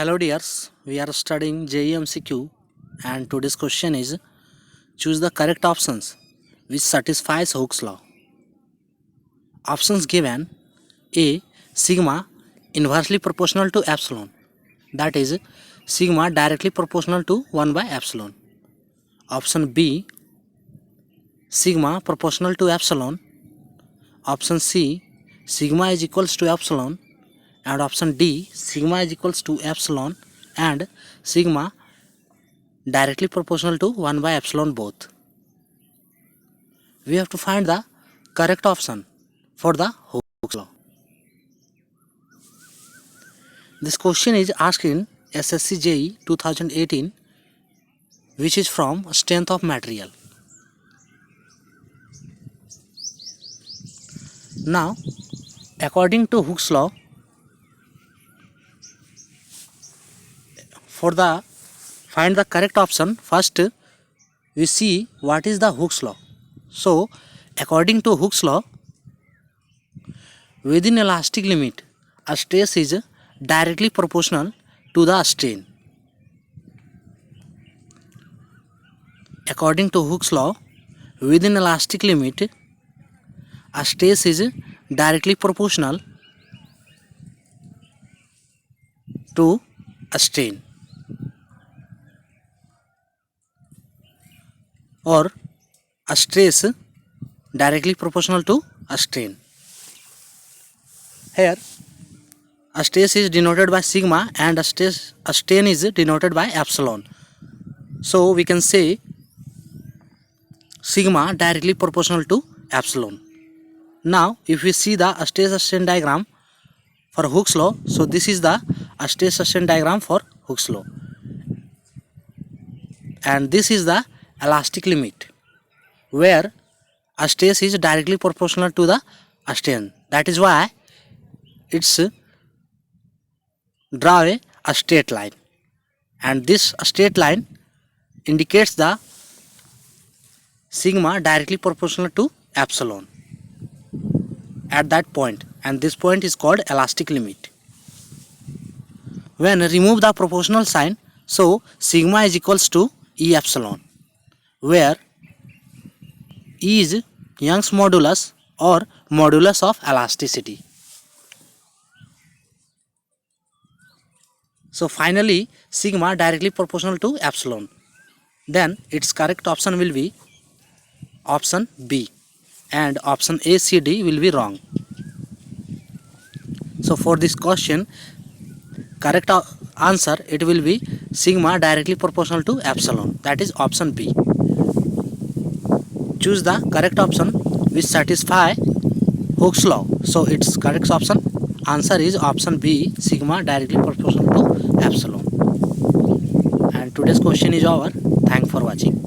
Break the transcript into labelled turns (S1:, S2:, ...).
S1: Hello dears, we are studying JEE MCQ and today's question is choose the correct options which satisfies Hooke's law. Options given: A. Sigma inversely proportional to epsilon, that is sigma directly proportional to 1 by epsilon. Option B. Sigma proportional to epsilon. Option C. Sigma is equals to epsilon. And option D. Sigma is equals to epsilon and sigma directly proportional to 1 by epsilon both. We have to find the correct option for the Hooke's law. This question is asked in SSC JEE 2018, which is from strength of material. Now, according to Hooke's law, for the find the correct option, first we see what is the Hooke's law. So, according to Hooke's law, within elastic limit, a stress is directly proportional to the strain. According to Hooke's law, within elastic limit, a stress is directly proportional to a strain, or a stress directly proportional to a strain. Here a stress is denoted by sigma and a strain is denoted by epsilon. So we can say sigma directly proportional to epsilon. Now if we see the stress-strain diagram for Hooke's law, so this is the stress-strain diagram for Hooke's law, and this is the elastic limit where a stress is directly proportional to the strain. That is why it's draw a straight line, and this straight line indicates the sigma directly proportional to epsilon at that point, and this point is called elastic limit. When remove the proportional sign, so sigma is equals to E epsilon, where E is Young's modulus or modulus of elasticity. So finally sigma directly proportional to epsilon. Then its correct option will be option B, and option A, C, D will be wrong. So for this question, correct answer it will be sigma directly proportional to epsilon, that is option B. Choose the correct option which satisfy Hooke's law. So its correct option answer is option B, sigma directly proportional to epsilon. And today's question is over. Thanks for watching.